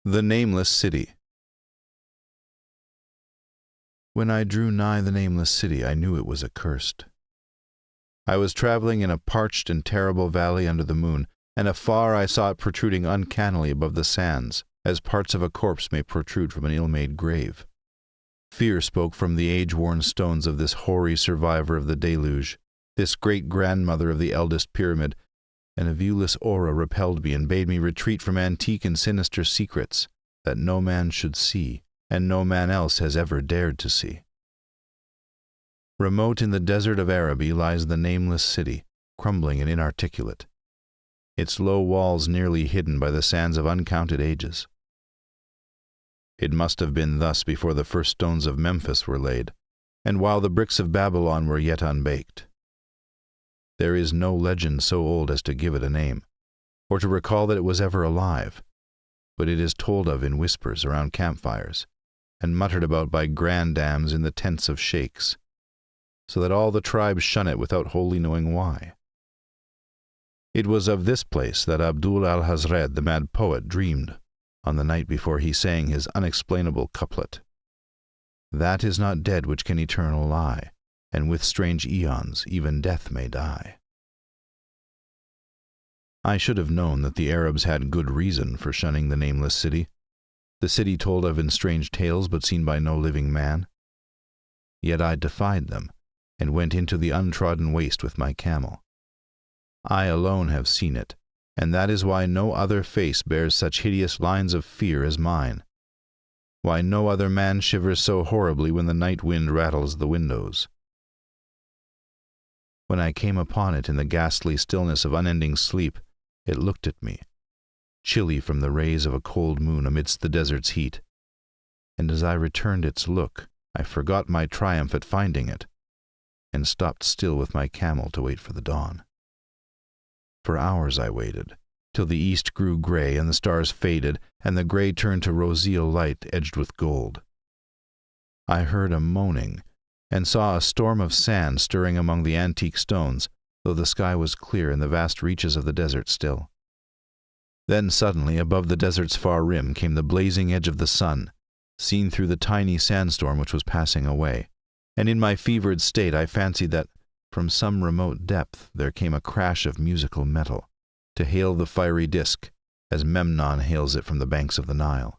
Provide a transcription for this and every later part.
The Nameless City. When I drew nigh the Nameless City, I knew it was accursed. I was traveling in a parched and terrible valley under the moon, and afar I saw it protruding uncannily above the sands, as parts of a corpse may protrude from an ill-made grave. Fear spoke from the age-worn stones of this hoary survivor of the deluge, this great-grandmother of the eldest pyramid, and a viewless aura repelled me and bade me retreat from antique and sinister secrets that no man should see, and no man else has ever dared to see. Remote in the desert of Araby lies the Nameless City, crumbling and inarticulate, its low walls nearly hidden by the sands of uncounted ages. It must have been thus before the first stones of Memphis were laid, and while the bricks of Babylon were yet unbaked. There is no legend so old as to give it a name, or to recall that it was ever alive, but it is told of in whispers around campfires, and muttered about by grandams in the tents of sheikhs, so that all the tribes shun it without wholly knowing why. It was of this place that Abdul al-Hazred, the mad poet, dreamed on the night before he sang his unexplainable couplet. That is not dead which can eternal lie, and with strange eons even death may die. I should have known that the Arabs had good reason for shunning the Nameless City, the city told of in strange tales but seen by no living man. Yet I defied them, and went into the untrodden waste with my camel. I alone have seen it, and that is why no other face bears such hideous lines of fear as mine, why no other man shivers so horribly when the night wind rattles the windows. When I came upon it in the ghastly stillness of unending sleep, it looked at me, chilly from the rays of a cold moon amidst the desert's heat, and as I returned its look, I forgot my triumph at finding it, and stopped still with my camel to wait for the dawn. For hours I waited, till the east grew gray and the stars faded, and the gray turned to roseal light edged with gold. I heard a moaning, and saw a storm of sand stirring among the antique stones, though the sky was clear and the vast reaches of the desert still. Then suddenly, above the desert's far rim, came the blazing edge of the sun, seen through the tiny sandstorm which was passing away, and in my fevered state I fancied that from some remote depth there came a crash of musical metal, to hail the fiery disk, as Memnon hails it from the banks of the Nile.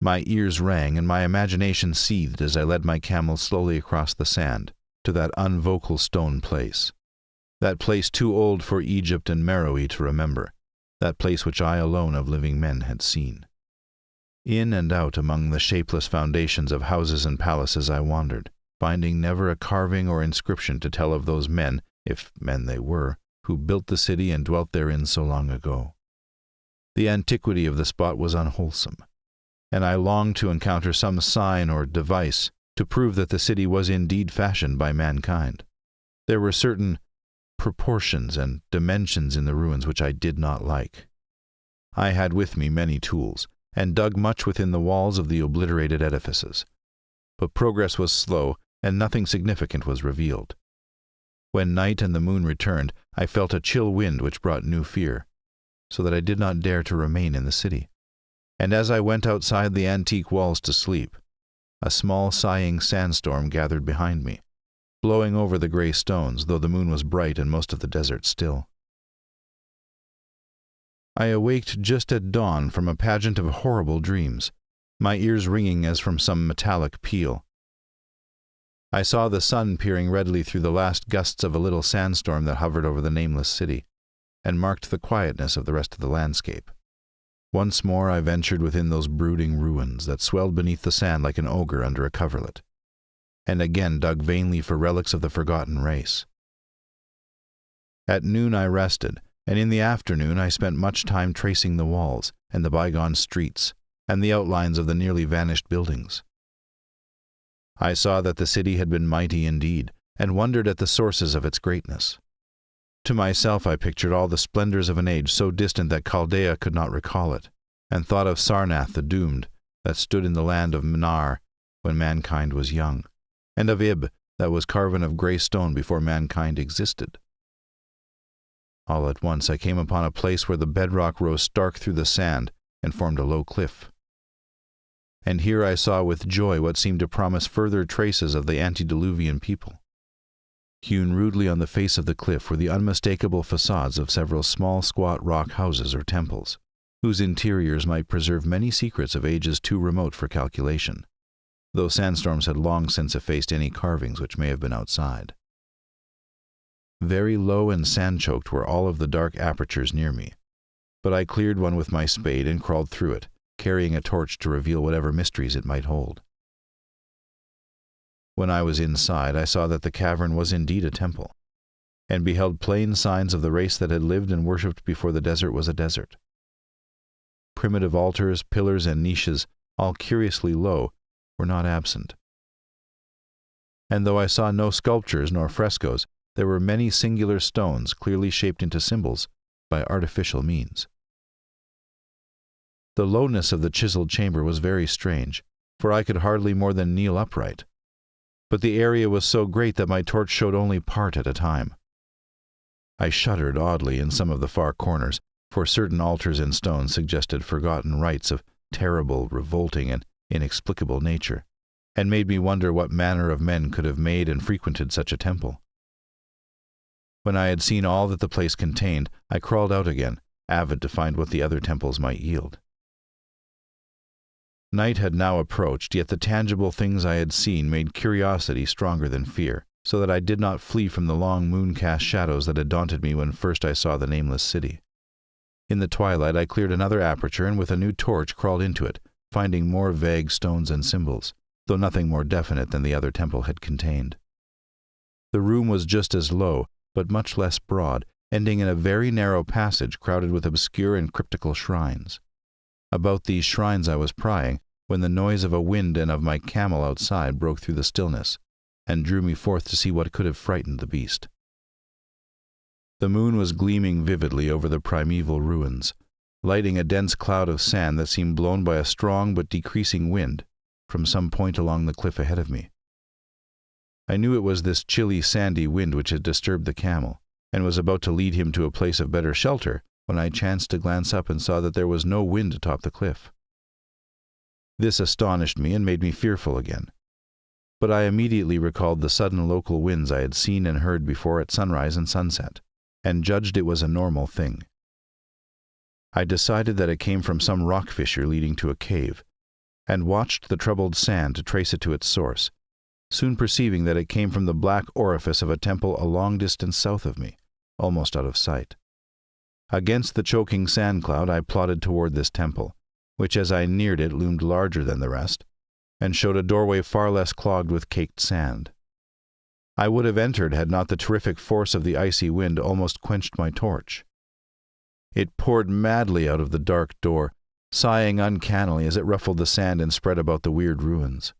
My ears rang, and my imagination seethed as I led my camel slowly across the sand, to that unvocal stone place, that place too old for Egypt and Meroe to remember, that place which I alone of living men had seen. In and out among the shapeless foundations of houses and palaces I wandered, finding never a carving or inscription to tell of those men, if men they were, who built the city and dwelt therein so long ago. The antiquity of the spot was unwholesome, and I longed to encounter some sign or device to prove that the city was indeed fashioned by mankind. There were certain proportions and dimensions in the ruins which I did not like. I had with me many tools, and dug much within the walls of the obliterated edifices, but progress was slow, and nothing significant was revealed. When night and the moon returned, I felt a chill wind which brought new fear, so that I did not dare to remain in the city. And as I went outside the antique walls to sleep, a small sighing sandstorm gathered behind me, blowing over the gray stones, though the moon was bright and most of the desert still. I awaked just at dawn from a pageant of horrible dreams, my ears ringing as from some metallic peal. I saw the sun peering redly through the last gusts of a little sandstorm that hovered over the Nameless City, and marked the quietness of the rest of the landscape. Once more I ventured within those brooding ruins that swelled beneath the sand like an ogre under a coverlet, and again dug vainly for relics of the forgotten race. At noon I rested, and in the afternoon I spent much time tracing the walls, and the bygone streets, and the outlines of the nearly vanished buildings. I saw that the city had been mighty indeed, and wondered at the sources of its greatness. To myself I pictured all the splendors of an age so distant that Chaldea could not recall it, and thought of Sarnath the doomed, that stood in the land of Mnar when mankind was young, and of Ib, that was carven of grey stone before mankind existed. All at once I came upon a place where the bedrock rose stark through the sand, and formed a low cliff. And here I saw with joy what seemed to promise further traces of the antediluvian people. Hewn rudely on the face of the cliff were the unmistakable facades of several small squat rock houses or temples, whose interiors might preserve many secrets of ages too remote for calculation, though sandstorms had long since effaced any carvings which may have been outside. Very low and sand-choked were all of the dark apertures near me, but I cleared one with my spade and crawled through it, carrying a torch to reveal whatever mysteries it might hold. When I was inside, I saw that the cavern was indeed a temple, and beheld plain signs of the race that had lived and worshipped before the desert was a desert. Primitive altars, pillars, and niches, all curiously low, were not absent. And though I saw no sculptures nor frescoes, there were many singular stones clearly shaped into symbols by artificial means. The lowness of the chiseled chamber was very strange, for I could hardly more than kneel upright. But the area was so great that my torch showed only part at a time. I shuddered oddly in some of the far corners, for certain altars and stones suggested forgotten rites of terrible, revolting, and inexplicable nature, and made me wonder what manner of men could have made and frequented such a temple. When I had seen all that the place contained, I crawled out again, avid to find what the other temples might yield. Night had now approached, yet the tangible things I had seen made curiosity stronger than fear, so that I did not flee from the long moon-cast shadows that had daunted me when first I saw the Nameless City. In the twilight I cleared another aperture and with a new torch crawled into it, finding more vague stones and symbols, though nothing more definite than the other temple had contained. The room was just as low, but much less broad, ending in a very narrow passage crowded with obscure and cryptical shrines. About these shrines I was prying, when the noise of a wind and of my camel outside broke through the stillness, and drew me forth to see what could have frightened the beast. The moon was gleaming vividly over the primeval ruins, lighting a dense cloud of sand that seemed blown by a strong but decreasing wind from some point along the cliff ahead of me. I knew it was this chilly, sandy wind which had disturbed the camel, and was about to lead him to a place of better shelter, when I chanced to glance up and saw that there was no wind atop the cliff. This astonished me and made me fearful again, but I immediately recalled the sudden local winds I had seen and heard before at sunrise and sunset, and judged it was a normal thing. I decided that it came from some rock fissure leading to a cave, and watched the troubled sand to trace it to its source, soon perceiving that it came from the black orifice of a temple a long distance south of me, almost out of sight. Against the choking sand cloud I plodded toward this temple, which as I neared it loomed larger than the rest, and showed a doorway far less clogged with caked sand. I would have entered had not the terrific force of the icy wind almost quenched my torch. It poured madly out of the dark door, sighing uncannily as it ruffled the sand and spread about the weird ruins.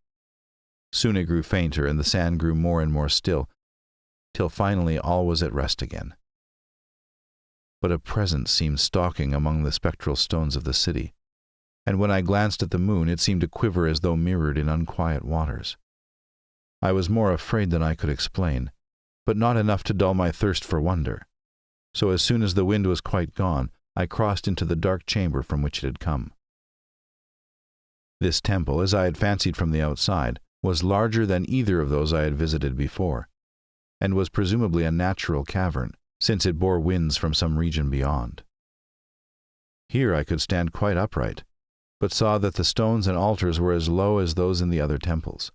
Soon it grew fainter, and the sand grew more and more still, till finally all was at rest again. But a presence seemed stalking among the spectral stones of the city, and when I glanced at the moon it seemed to quiver as though mirrored in unquiet waters. I was more afraid than I could explain, but not enough to dull my thirst for wonder. So as soon as the wind was quite gone, I crossed into the dark chamber from which it had come. This temple, as I had fancied from the outside, was larger than either of those I had visited before, and was presumably a natural cavern, since it bore winds from some region beyond. Here I could stand quite upright, but saw that the stones and altars were as low as those in the other temples.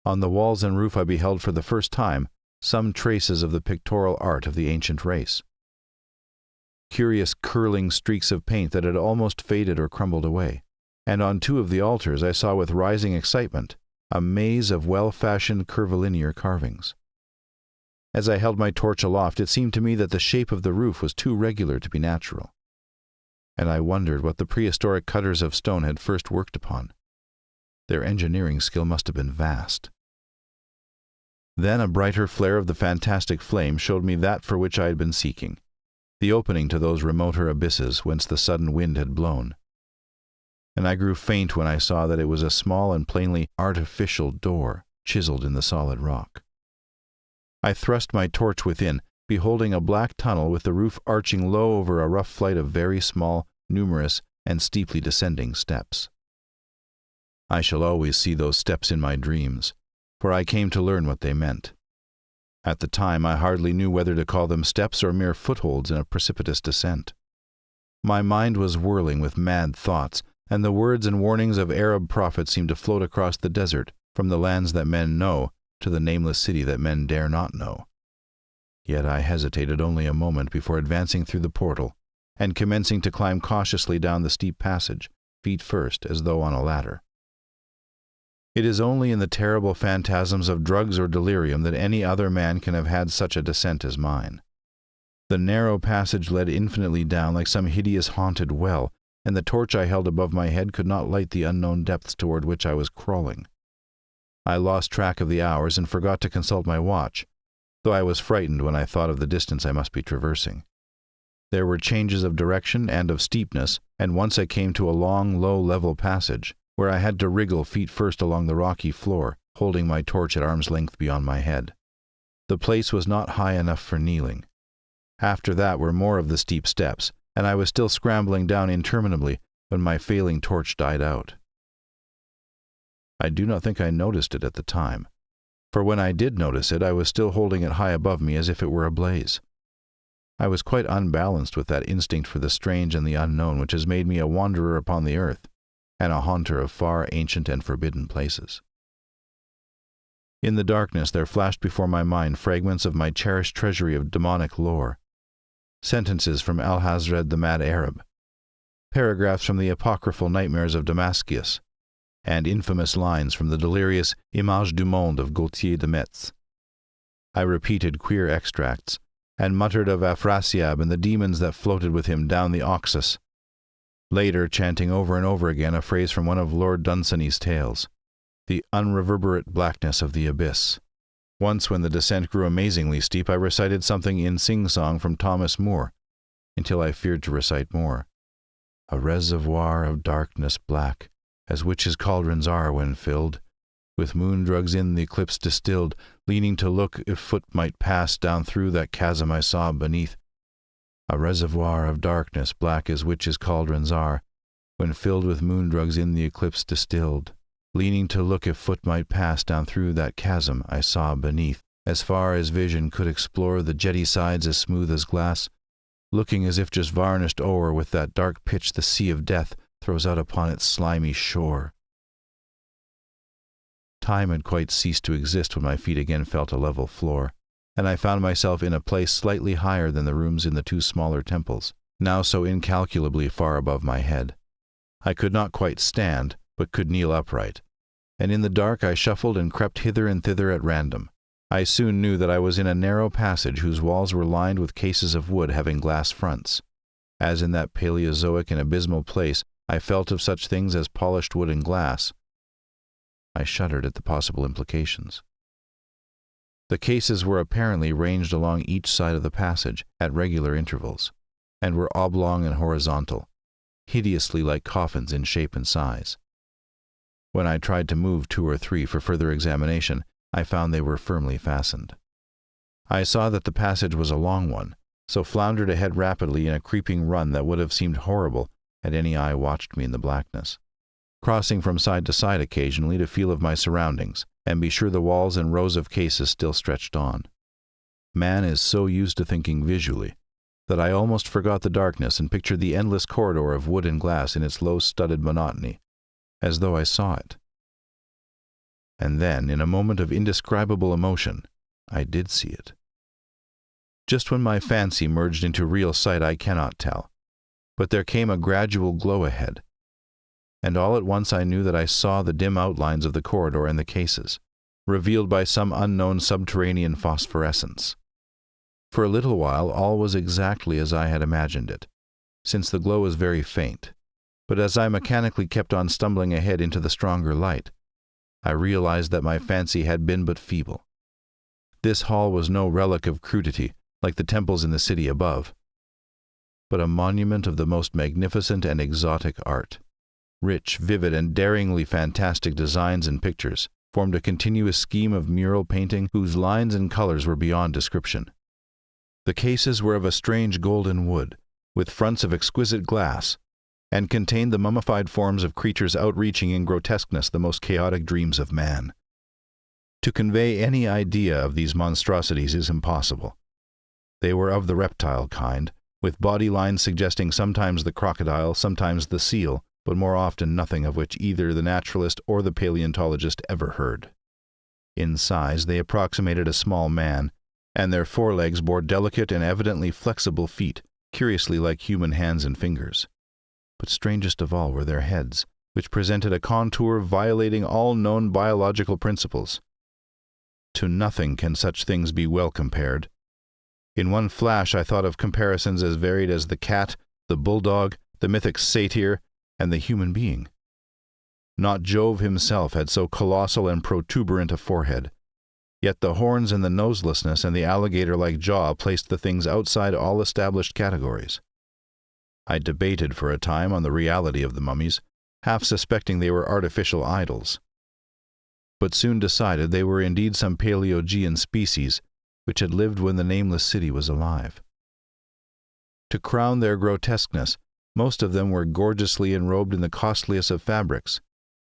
On the walls and roof I beheld for the first time some traces of the pictorial art of the ancient race. Curious curling streaks of paint that had almost faded or crumbled away, and on two of the altars I saw with rising excitement a maze of well-fashioned curvilinear carvings. As I held my torch aloft, it seemed to me that the shape of the roof was too regular to be natural, and I wondered what the prehistoric cutters of stone had first worked upon. Their engineering skill must have been vast. Then a brighter flare of the fantastic flame showed me that for which I had been seeking, the opening to those remoter abysses whence the sudden wind had blown. And I grew faint when I saw that it was a small and plainly artificial door chiseled in the solid rock. I thrust my torch within, beholding a black tunnel with the roof arching low over a rough flight of very small, numerous, and steeply descending steps. I shall always see those steps in my dreams, for I came to learn what they meant. At the time I hardly knew whether to call them steps or mere footholds in a precipitous descent. My mind was whirling with mad thoughts, and the words and warnings of Arab prophets seemed to float across the desert, from the lands that men know to the nameless city that men dare not know. Yet I hesitated only a moment before advancing through the portal, and commencing to climb cautiously down the steep passage, feet first, as though on a ladder. It is only in the terrible phantasms of drugs or delirium that any other man can have had such a descent as mine. The narrow passage led infinitely down like some hideous haunted well, and the torch I held above my head could not light the unknown depths toward which I was crawling. I lost track of the hours and forgot to consult my watch, though I was frightened when I thought of the distance I must be traversing. There were changes of direction and of steepness, and once I came to a long, low, level passage, where I had to wriggle feet first along the rocky floor, holding my torch at arm's length beyond my head. The place was not high enough for kneeling. After that were more of the steep steps, and I was still scrambling down interminably when my failing torch died out. I do not think I noticed it at the time, for when I did notice it, I was still holding it high above me as if it were ablaze. I was quite unbalanced with that instinct for the strange and the unknown which has made me a wanderer upon the earth, and a haunter of far ancient and forbidden places. In the darkness there flashed before my mind fragments of my cherished treasury of demonic lore, sentences from Alhazred the Mad Arab, paragraphs from the apocryphal nightmares of Damascus, and infamous lines from the delirious Image du Monde of Gaultier de Metz. I repeated queer extracts, and muttered of Afrasiab and the demons that floated with him down the Oxus, later chanting over and over again a phrase from one of Lord Dunsany's tales, the unreverberate blackness of the abyss. Once, when the descent grew amazingly steep, I recited something in sing-song from Thomas Moore, until I feared to recite more. A reservoir of darkness black, as witches' cauldrons are when filled, with moon drugs in the eclipse distilled, leaning to look if foot might pass down through that chasm I saw beneath. A reservoir of darkness black as witches' cauldrons are, when filled with moon drugs in the eclipse distilled, leaning to look if foot might pass down through that chasm I saw beneath, as far as vision could explore the jetty sides as smooth as glass, looking as if just varnished o'er with that dark pitch the sea of death throws out upon its slimy shore. Time had quite ceased to exist when my feet again felt a level floor, and I found myself in a place slightly higher than the rooms in the two smaller temples, now so incalculably far above my head. I could not quite stand, but could kneel upright, and in the dark I shuffled and crept hither and thither at random. I soon knew that I was in a narrow passage whose walls were lined with cases of wood having glass fronts. As in that Paleozoic and abysmal place I felt of such things as polished wood and glass, I shuddered at the possible implications. The cases were apparently ranged along each side of the passage at regular intervals, and were oblong and horizontal, hideously like coffins in shape and size. When I tried to move two or three for further examination, I found they were firmly fastened. I saw that the passage was a long one, so floundered ahead rapidly in a creeping run that would have seemed horrible had any eye watched me in the blackness, crossing from side to side occasionally to feel of my surroundings, and be sure the walls and rows of cases still stretched on. Man is so used to thinking visually that I almost forgot the darkness and pictured the endless corridor of wood and glass in its low-studded monotony, as though I saw it. And then, in a moment of indescribable emotion, I did see it. Just when my fancy merged into real sight I cannot tell, but there came a gradual glow ahead, and all at once I knew that I saw the dim outlines of the corridor and the cases, revealed by some unknown subterranean phosphorescence. For a little while all was exactly as I had imagined it, since the glow was very faint, but as I mechanically kept on stumbling ahead into the stronger light, I realized that my fancy had been but feeble. This hall was no relic of crudity, like the temples in the city above, but a monument of the most magnificent and exotic art. Rich, vivid, and daringly fantastic designs and pictures formed a continuous scheme of mural painting whose lines and colors were beyond description. The cases were of a strange golden wood, with fronts of exquisite glass, and contained the mummified forms of creatures outreaching in grotesqueness the most chaotic dreams of man. To convey any idea of these monstrosities is impossible. They were of the reptile kind, with body lines suggesting sometimes the crocodile, sometimes the seal, but more often nothing of which either the naturalist or the paleontologist ever heard. In size, they approximated a small man, and their forelegs bore delicate and evidently flexible feet, curiously like human hands and fingers. But strangest of all were their heads, which presented a contour violating all known biological principles. To nothing can such things be well compared. In one flash I thought of comparisons as varied as the cat, the bulldog, the mythic satyr, and the human being. Not Jove himself had so colossal and protuberant a forehead, yet the horns and the noselessness and the alligator-like jaw placed the things outside all established categories. I debated for a time on the reality of the mummies, half suspecting they were artificial idols, but soon decided they were indeed some Paleogean species which had lived when the Nameless City was alive. To crown their grotesqueness, most of them were gorgeously enrobed in the costliest of fabrics,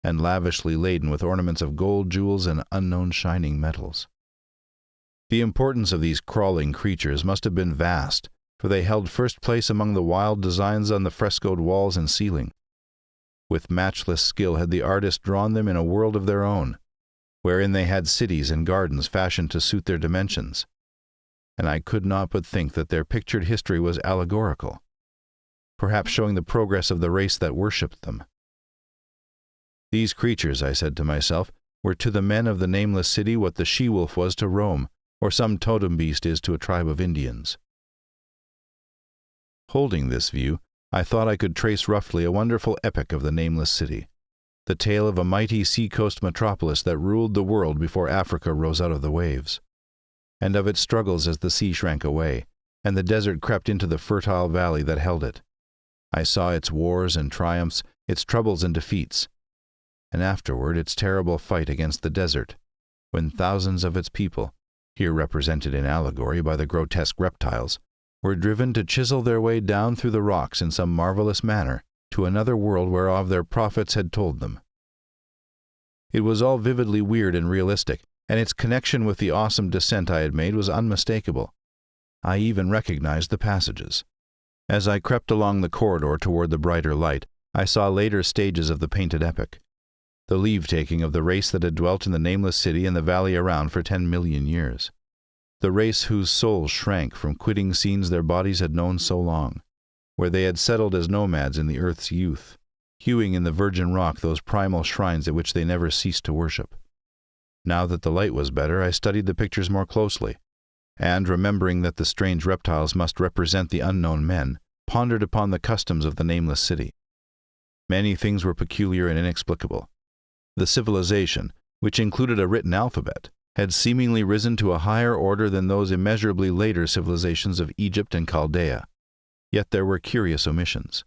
and lavishly laden with ornaments of gold, jewels, and unknown shining metals. The importance of these crawling creatures must have been vast, for they held first place among the wild designs on the frescoed walls and ceiling. With matchless skill had the artist drawn them in a world of their own, wherein they had cities and gardens fashioned to suit their dimensions, and I could not but think that their pictured history was allegorical, perhaps showing the progress of the race that worshipped them. These creatures, I said to myself, were to the men of the Nameless City what the she-wolf was to Rome, or some totem beast is to a tribe of Indians. Holding this view, I thought I could trace roughly a wonderful epic of the Nameless City, the tale of a mighty sea-coast metropolis that ruled the world before Africa rose out of the waves, and of its struggles as the sea shrank away, and the desert crept into the fertile valley that held it. I saw its wars and triumphs, its troubles and defeats, and afterward its terrible fight against the desert, when thousands of its people, here represented in allegory by the grotesque reptiles, were driven to chisel their way down through the rocks in some marvelous manner to another world whereof their prophets had told them. It was all vividly weird and realistic, and its connection with the awesome descent I had made was unmistakable. I even recognized the passages. As I crept along the corridor toward the brighter light, I saw later stages of the painted epic, the leave-taking of the race that had dwelt in the Nameless City and the valley around for 10 million years, the race whose souls shrank from quitting scenes their bodies had known so long, where they had settled as nomads in the earth's youth, hewing in the virgin rock those primal shrines at which they never ceased to worship. Now that the light was better, I studied the pictures more closely, and, remembering that the strange reptiles must represent the unknown men, pondered upon the customs of the Nameless City. Many things were peculiar and inexplicable. The civilization, which included a written alphabet, had seemingly risen to a higher order than those immeasurably later civilizations of Egypt and Chaldea. Yet there were curious omissions.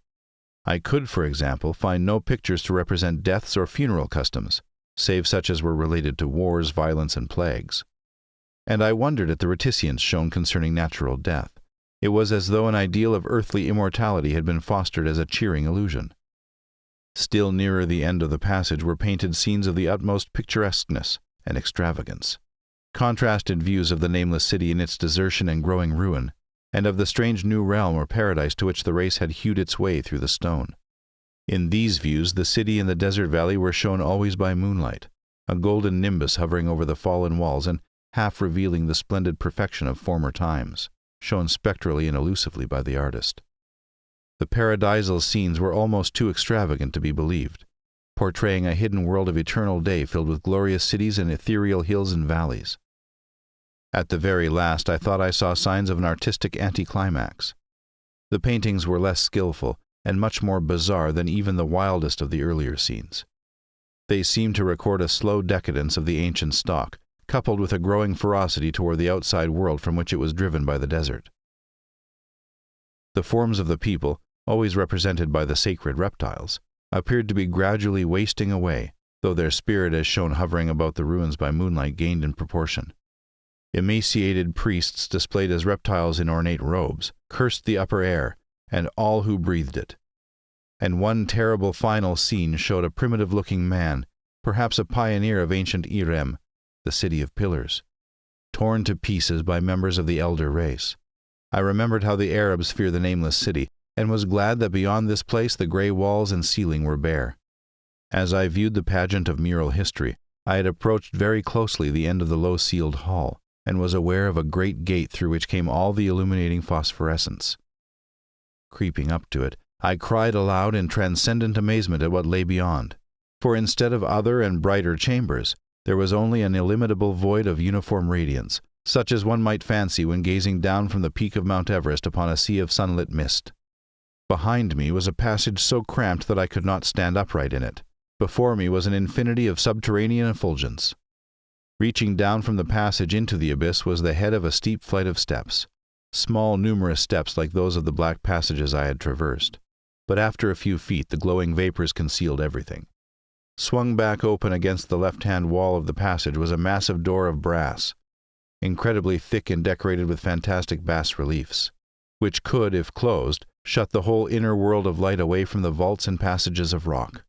I could, for example, find no pictures to represent deaths or funeral customs, save such as were related to wars, violence, and plagues. And I wondered at the reticence shown concerning natural death. It was as though an ideal of earthly immortality had been fostered as a cheering illusion. Still nearer the end of the passage were painted scenes of the utmost picturesqueness and extravagance, contrasted views of the Nameless City in its desertion and growing ruin, and of the strange new realm or paradise to which the race had hewed its way through the stone. In these views the city and the desert valley were shown always by moonlight, a golden nimbus hovering over the fallen walls and half revealing the splendid perfection of former times, shown spectrally and elusively by the artist. The paradisal scenes were almost too extravagant to be believed, portraying a hidden world of eternal day filled with glorious cities and ethereal hills and valleys. At the very last I thought I saw signs of an artistic anticlimax. The paintings were less skillful and much more bizarre than even the wildest of the earlier scenes. They seemed to record a slow decadence of the ancient stock, coupled with a growing ferocity toward the outside world from which it was driven by the desert. The forms of the people, always represented by the sacred reptiles, appeared to be gradually wasting away, though their spirit as shown hovering about the ruins by moonlight gained in proportion. Emaciated priests displayed as reptiles in ornate robes cursed the upper air and all who breathed it. and one terrible final scene showed a primitive-looking man, perhaps a pioneer of ancient Irem, the city of pillars, torn to pieces by members of the elder race. I remembered how the Arabs fear the Nameless City, and was glad that beyond this place the grey walls and ceiling were bare. As I viewed the pageant of mural history, I had approached very closely the end of the low-ceiled hall, and was aware of a great gate through which came all the illuminating phosphorescence. Creeping up to it, I cried aloud in transcendent amazement at what lay beyond, for instead of other and brighter chambers, there was only an illimitable void of uniform radiance, such as one might fancy when gazing down from the peak of Mount Everest upon a sea of sunlit mist. Behind me was a passage so cramped that I could not stand upright in it. Before me was an infinity of subterranean effulgence. Reaching down from the passage into the abyss was the head of a steep flight of steps, small numerous steps like those of the black passages I had traversed. But after a few feet the glowing vapors concealed everything. Swung back open against the left-hand wall of the passage was a massive door of brass, incredibly thick and decorated with fantastic bas-reliefs, which could, if closed, shut the whole inner world of light away from the vaults and passages of rock.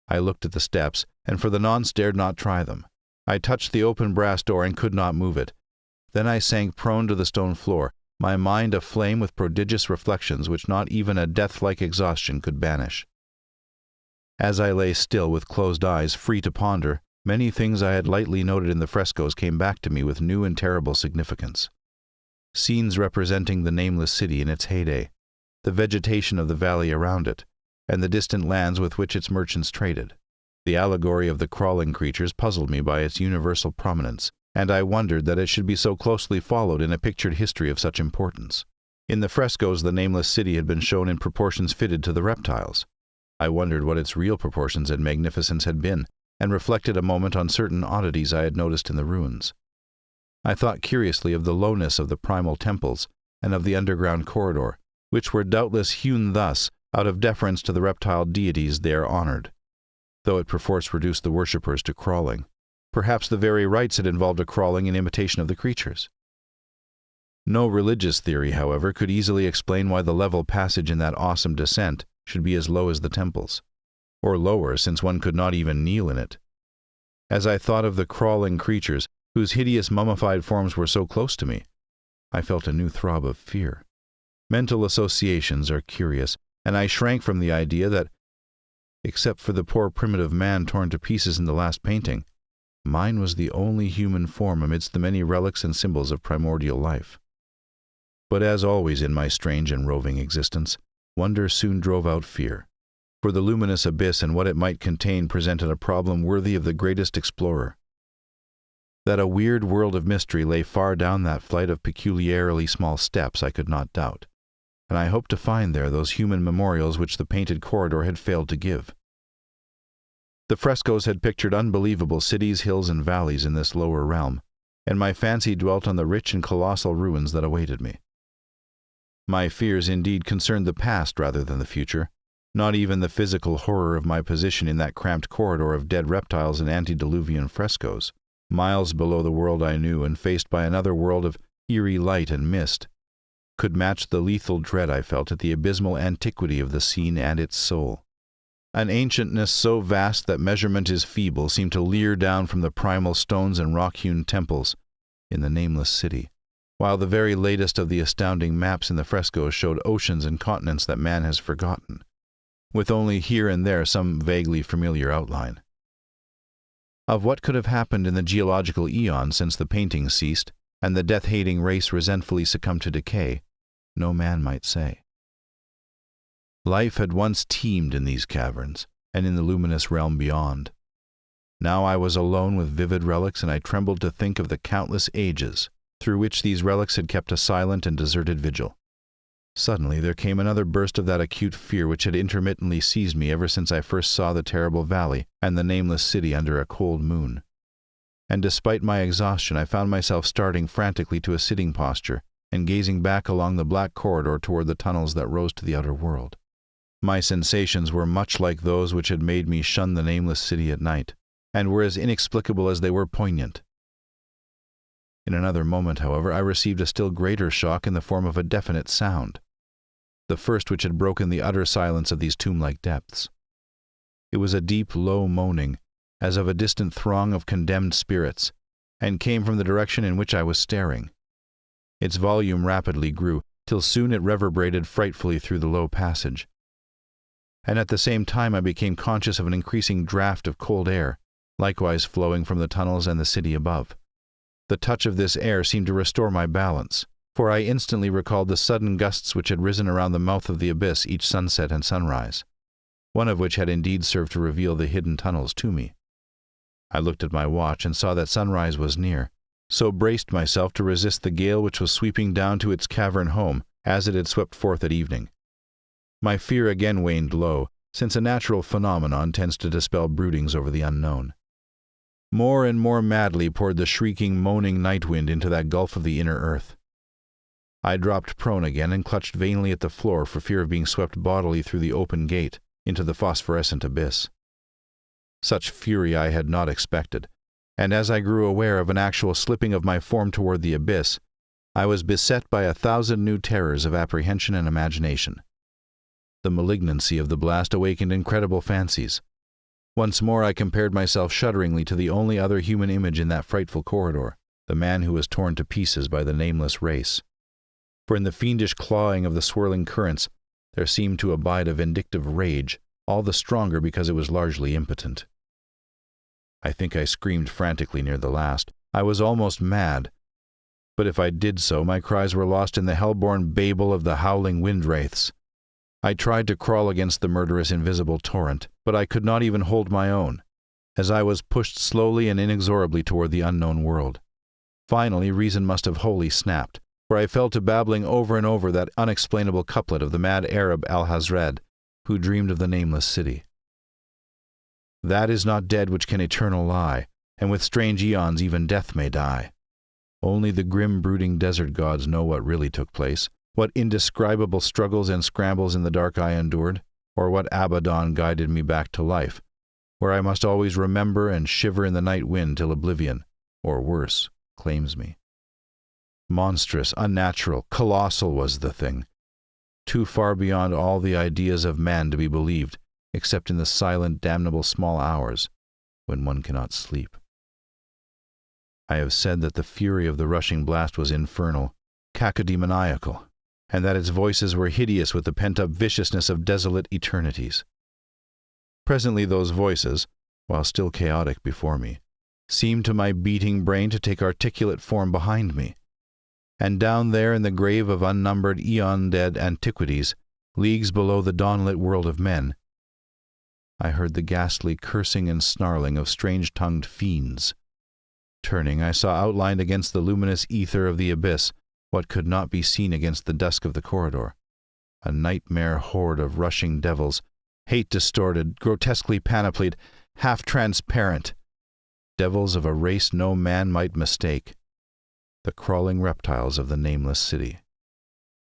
I looked at the steps, and for the nonce dared not try them. I touched the open brass door and could not move it. Then I sank prone to the stone floor, my mind aflame with prodigious reflections which not even a death-like exhaustion could banish. As I lay still with closed eyes, free to ponder, many things I had lightly noted in the frescoes came back to me with new and terrible significance. Scenes representing the Nameless City in its heyday, the vegetation of the valley around it, and the distant lands with which its merchants traded. The allegory of the crawling creatures puzzled me by its universal prominence, and I wondered that it should be so closely followed in a pictured history of such importance. In the frescoes the Nameless City had been shown in proportions fitted to the reptiles. I wondered what its real proportions and magnificence had been, and reflected a moment on certain oddities I had noticed in the ruins. I thought curiously of the lowness of the primal temples, and of the underground corridor, which were doubtless hewn thus, out of deference to the reptile deities there honored, though it perforce reduced the worshippers to crawling. Perhaps the very rites had involved a crawling in imitation of the creatures. No religious theory, however, could easily explain why the level passage in that awesome descent should be as low as the temples, or lower, since one could not even kneel in it. As I thought of the crawling creatures, whose hideous mummified forms were so close to me, I felt a new throb of fear. Mental associations are curious, and I shrank from the idea that, except for the poor primitive man torn to pieces in the last painting, mine was the only human form amidst the many relics and symbols of primordial life. But as always in my strange and roving existence, wonder soon drove out fear, for the luminous abyss and what it might contain presented a problem worthy of the greatest explorer. That a weird world of mystery lay far down that flight of peculiarly small steps I could not doubt, and I hoped to find there those human memorials which the painted corridor had failed to give. The frescoes had pictured unbelievable cities, hills, and valleys in this lower realm, and my fancy dwelt on the rich and colossal ruins that awaited me. My fears indeed concerned the past rather than the future, not even the physical horror of my position in that cramped corridor of dead reptiles and antediluvian frescoes, miles below the world I knew and faced by another world of eerie light and mist, could match the lethal dread I felt at the abysmal antiquity of the scene and its soul. An ancientness so vast that measurement is feeble seemed to leer down from the primal stones and rock-hewn temples in the Nameless City, while the very latest of the astounding maps in the frescoes showed oceans and continents that man has forgotten, with only here and there some vaguely familiar outline. Of what could have happened in the geological eon since the painting ceased, and the death-hating race resentfully succumbed to decay, no man might say. Life had once teemed in these caverns, and in the luminous realm beyond. Now I was alone with vivid relics, and I trembled to think of the countless ages through which these relics had kept a silent and deserted vigil. Suddenly there came another burst of that acute fear which had intermittently seized me ever since I first saw the terrible valley and the Nameless City under a cold moon. And despite my exhaustion, I found myself starting frantically to a sitting posture and gazing back along the black corridor toward the tunnels that rose to the outer world. My sensations were much like those which had made me shun the Nameless City at night, and were as inexplicable as they were poignant. In another moment, however, I received a still greater shock in the form of a definite sound. the first which had broken the utter silence of these tomb-like depths. It was a deep, low moaning, as of a distant throng of condemned spirits, and came from the direction in which I was staring. Its volume rapidly grew, till soon it reverberated frightfully through the low passage. And at the same time I became conscious of an increasing draught of cold air, likewise flowing from the tunnels and the city above. The touch of this air seemed to restore my balance, for I instantly recalled the sudden gusts which had risen around the mouth of the abyss each sunset and sunrise, one of which had indeed served to reveal the hidden tunnels to me. I looked at my watch and saw that sunrise was near, so braced myself to resist the gale which was sweeping down to its cavern home, as it had swept forth at evening. My fear again waned low, since a natural phenomenon tends to dispel broodings over the unknown. More and more madly poured the shrieking, moaning night wind into that gulf of the inner earth. I dropped prone again and clutched vainly at the floor for fear of being swept bodily through the open gate into the phosphorescent abyss. Such fury I had not expected, and as I grew aware of an actual slipping of my form toward the abyss, I was beset by 1,000 new terrors of apprehension and imagination. The malignancy of the blast awakened incredible fancies. Once more I compared myself shudderingly to the only other human image in that frightful corridor, the man who was torn to pieces by the nameless race. For in the fiendish clawing of the swirling currents there seemed to abide a vindictive rage, all the stronger because it was largely impotent. I think I screamed frantically near the last. I was almost mad. But if I did so, my cries were lost in the hell-born babel of the howling wind-wraiths. I tried to crawl against the murderous invisible torrent, but I could not even hold my own, as I was pushed slowly and inexorably toward the unknown world. Finally, reason must have wholly snapped, for I fell to babbling over and over that unexplainable couplet of the mad Arab Alhazred, who dreamed of the Nameless City. That is not dead which can eternal lie, and with strange eons even death may die. Only the grim brooding desert gods know what really took place, what indescribable struggles and scrambles in the dark I endured, or what Abaddon guided me back to life, where I must always remember and shiver in the night wind till oblivion, or worse, claims me. Monstrous, unnatural, colossal was the thing, too far beyond all the ideas of man to be believed, except in the silent, damnable small hours when one cannot sleep. I have said that the fury of the rushing blast was infernal, cacodemoniacal, and that its voices were hideous with the pent-up viciousness of desolate eternities. Presently those voices, while still chaotic before me, seemed to my beating brain to take articulate form behind me, and down there in the grave of unnumbered eon-dead antiquities, leagues below the dawn-lit world of men, I heard the ghastly cursing and snarling of strange-tongued fiends. Turning, I saw outlined against the luminous ether of the abyss what could not be seen against the dusk of the corridor, a nightmare horde of rushing devils, hate-distorted, grotesquely panoplied, half-transparent, devils of a race no man might mistake, the crawling reptiles of the Nameless City.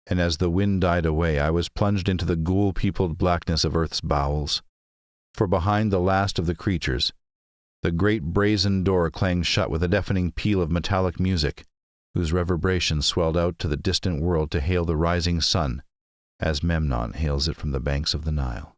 And as the wind died away, I was plunged into the ghoul-peopled blackness of earth's bowels, for behind the last of the creatures, the great brazen door clanged shut with a deafening peal of metallic music, whose reverberation swelled out to the distant world to hail the rising sun, as Memnon hails it from the banks of the Nile.